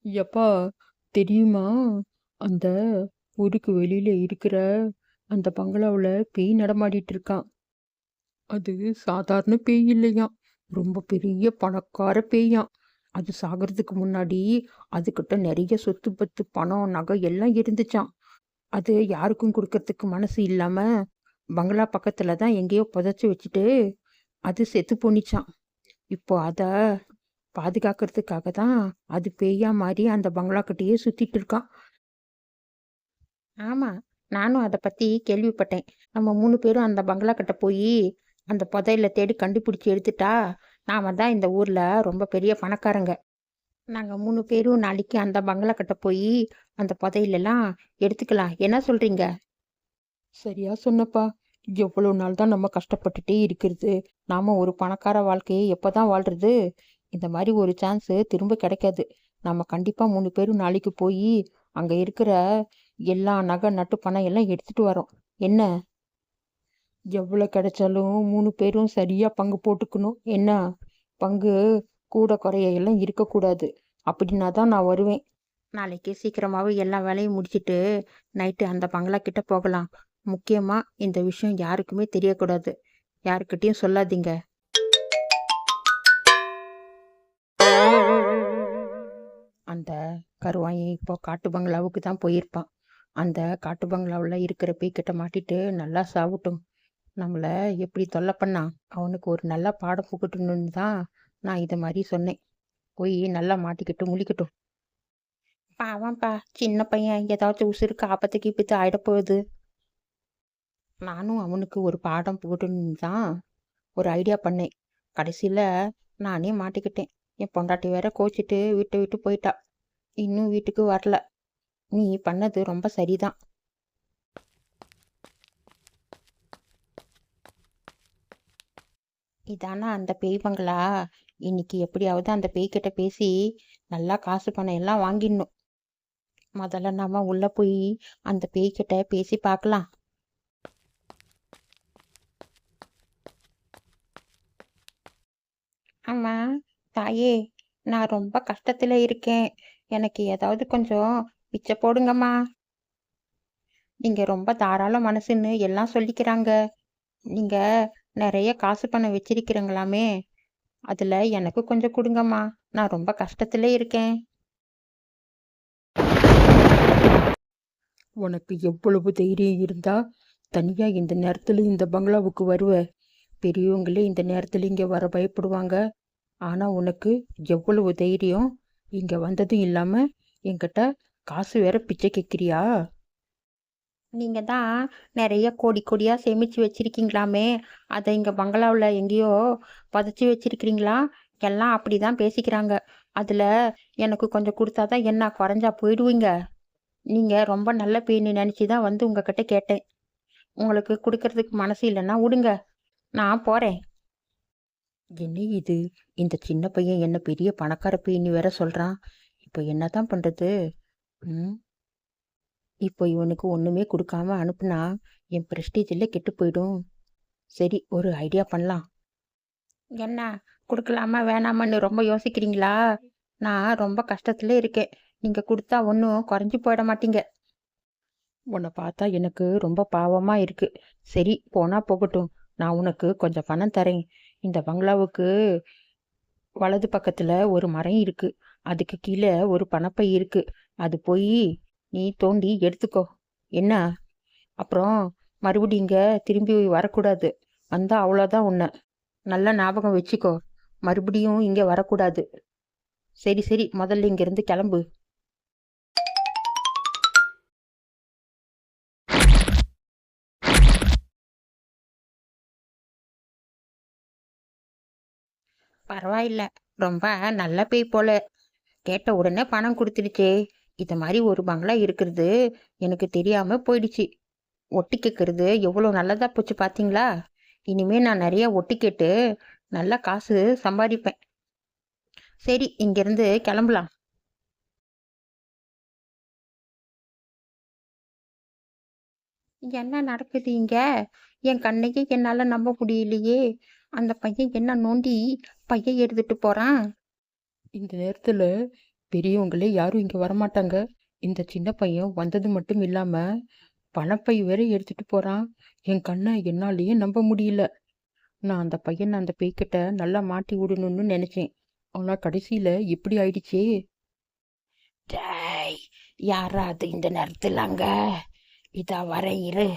எப்பா தெரியுமா? அந்த ஊருக்கு வெளியில இருக்கிற அந்த பங்களாவுல பேய் நடமாடிட்டு இருக்கான். அது சாதாரண பேய் இல்லையாம். ரொம்ப பெரிய பணக்கார பேயாம். அது சாகறதுக்கு முன்னாடி அதுகிட்ட நெறைய சொத்து பத்து, பணம், நகை எல்லாம் இருந்துச்சாம். அது யாருக்கும் குடுக்கறதுக்கு மனசு இல்லாம, பங்களா பக்கத்துல தான் எங்கேயோ புதைச்சு வச்சுட்டு, அது செத்து போணுச்சாம். இப்போ அத பாதுகாக்கிறதுக்காக தான் அது பேயா மாறி அந்த பங்களா கிட்டயே சுத்திட்டு இருக்கான். ஆமா. நானும் அத பத்தி கேள்விப்பட்டேன். நம்ம 3 பேரும் அந்த பங்களா கிட்ட போயி, அந்த புதையல தேடி கண்டுபிடிச்சு எடுத்துட்டா, நாம தான் இந்த ஊர்ல ரொம்ப பெரிய பணக்காரங்க. நாங்க 3 பேரும் நாளைக்கு அந்த பங்களா கிட்ட போயி, அந்த புதையலெல்லாம் எடுத்துக்கலாம். என்ன சொல்றீங்க? சரியா சொன்னப்பா. எவ்வளோ நாள் தான் நம்ம கஷ்டப்பட்டுட்டே இருக்கிறது. நாம ஒரு பணக்கார வாழ்க்கையை எப்பதான் வாழ்றது? இந்த மாரி ஒரு சான்ஸ் திரும்ப கிடைக்காது. நம்ம கண்டிப்பா 3 பேரும் நாளைக்கு போயி, அங்க இருக்கிற எல்லா நகை, நட்டு, பணம் எல்லாம் எடுத்துட்டு வரோம். என்ன? எவ்வளோ கிடைச்சாலும் 3 பேரும் சரியா பங்கு போட்டுக்கணும். என்ன? பங்கு கூட குறைய எல்லாம் இருக்கக்கூடாது. அப்படின்னா தான் நான் வருவேன். நாளைக்கு சீக்கிரமாவே எல்லா வேலையும் முடிச்சிட்டு நைட்டு அந்த பங்களா கிட்ட போகலாம். முக்கியமா இந்த விஷயம் யாருக்குமே தெரியக்கூடாது. யாருக்கிட்டயும் சொல்லாதீங்க. அந்த கருவாயன் இப்போ காட்டு பங்களாவுக்கு தான் போயிருப்பான். அந்த காட்டு பங்களாவுல இருக்கிற பேய்கிட்ட மாட்டிட்டு நல்லா சாவட்டும். நம்மள எப்படி தொல்லை பண்ணான், அவனுக்கு ஒரு நல்ல பாடம் புகட்டணும்னு தான் நான் இதை மாதிரி சொன்னேன். போய் நல்லா மாட்டிக்கிட்டு முழிக்கட்டும். பாவம்ப்பா, சின்ன பையன், ஏதாச்சும் உசுருக்கு ஆபத்து கீபத்து ஆயிட போகுது. நானும் அவனுக்கு ஒரு பாடம் புகட்டணும்னு தான் ஒரு ஐடியா பண்ணேன். கடைசியில் நானே மாட்டிக்கிட்டேன். என் பொண்டாட்டி வேற கோச்சிட்டு விட்டு விட்டு போயிட்டா. இன்னும் வீட்டுக்கு வரல. நீ பண்ணது ரொம்ப சரிதான். இதானா அந்த பேய் பங்களா? இன்னைக்கு எப்படியாவது அந்த பேய்கிட்ட பேசி நல்லா காசு பணம் எல்லாம் வாங்கிடணும். முதல்ல நாம உள்ள போய் அந்த பேய்கிட்ட பேசி பார்க்கலாம். ஆமா, தாயே, நான் ரொம்ப கஷ்டத்துல இருக்கேன். எனக்கு ஏதாவது கொஞ்சம் பிச்சை போடுங்கம்மா. நீங்க ரொம்ப தாராள மனசுன்னு எல்லாம் சொல்லிக்கிறாங்க. நீங்க நிறைய காசு பணம் வச்சிருக்கிறீங்களாமே, அதுல எனக்கு கொஞ்சம் கொடுங்கம்மா. நான் ரொம்ப கஷ்டத்துல இருக்கேன். உனக்கு எவ்வளவு தைரியம் இருந்தா தனியா இந்த நேரத்துல இந்த பங்களாவுக்கு வருவ? பெரியவங்களே இந்த நேரத்துல இங்க வர பயப்படுவாங்க. ஆனா உனக்கு எவ்வளவு தைரியம்? இங்க வந்ததும் இல்லாம என்கிட்ட காசு வேற பிச்சை கேட்கிறியா? நீங்க தான் நிறைய கோடி கோடியா சேமிச்சு வச்சிருக்கீங்களாமே, அதை இங்க பங்களாவில் எங்கேயோ புதைச்சி வச்சிருக்கிறீங்களா? எல்லாம் அப்படிதான் பேசிக்கிறாங்க. அதுல எனக்கு கொஞ்சம் கொடுத்தாதான் என்ன குறைஞ்சா போயிடுவீங்க? நீங்க ரொம்ப நல்ல பேய்னு நினைச்சு தான் வந்து உங்ககிட்ட கேட்டேன். உங்களுக்கு கொடுக்கறதுக்கு மனசு இல்லைன்னா விடுங்க, நான் போறேன். என்ன இது? இந்த சின்ன பையன் என்ன பெரிய பணக்கார பேய்னு வேற சொல்றான். இப்போ என்னதான் பண்றது? ம் இப்போ இவனுக்கு ஒண்ணுமே கொடுக்காம அனுப்புனா என் பிரஸ்டீஜ்ல கெட்டு போயிடும். சரி, ஒரு ஐடியா பண்ணலாம். என்ன, கொடுக்கலாமா வேணாமான்னு ரொம்ப யோசிக்கிறீங்களா? நான் ரொம்ப கஷ்டத்துல இருக்கேன். நீங்க கொடுத்தா ஒன்றும் குறைஞ்சி போயிட மாட்டீங்க. உன்னை பார்த்தா எனக்கு ரொம்ப பாவமா இருக்கு. சரி, போனா போகட்டும். நான் உனக்கு கொஞ்சம் பணம் தரேன். இந்த பங்களாவுக்கு வலது பக்கத்துல ஒரு மரம் இருக்கு. அதுக்கு கீழே ஒரு பணப்பை இருக்கு. அது போய் நீ தோண்டி எடுத்துக்கோ. என்ன? அப்புறம் மறுபடியும் இங்க திரும்பி வரக்கூடாது. வந்தா அவ்வளோதான் உன்னை. நல்லா ஞாபகம் வச்சுக்கோ. மறுபடியும் இங்க வரக்கூடாது. சரி சரி, முதல்ல இங்கிருந்து கிளம்பு. பரவாயில்ல, ரொம்ப நல்ல பேய் போல. கேட்ட உடனே பணம் கொடுத்துடுச்சே. இது மாதிரி ஒரு பங்களா இருக்கிறது எனக்கு தெரியாம போயிடுச்சு. ஒட்டி கேட்கறது எவ்வளோ நல்லதா போச்சு பாத்தீங்களா? இனிமே நான் நிறைய ஒட்டி கேட்டு நல்லா காசு சம்பாதிப்பேன். சரி, இங்கிருந்து கிளம்பலாம். என்ன நடக்குது இங்க? என் கண்ணையே என்னால நம்ப முடியலையே. அந்த பையன் என்ன நோண்டி பைய எடுத்துட்டு போறான்? இந்த நேரத்தில் பெரியவங்களே யாரும் இங்கே வரமாட்டாங்க. இந்த சின்ன பையன் வந்தது மட்டும் இல்லாமல் பணப்பை வேற எடுத்துட்டு போகிறான். என் கண்ணை என்னாலேயே நம்ப முடியல. நான் அந்த பையனை அந்த பேய்கிட்ட நல்லா மாட்டி விடணும்னு நினச்சேன். ஆனால் கடைசியில் இப்படி ஆயிடுச்சே. டேய், யாராவது இந்த நேரத்தில் அங்க இதா வர இரு.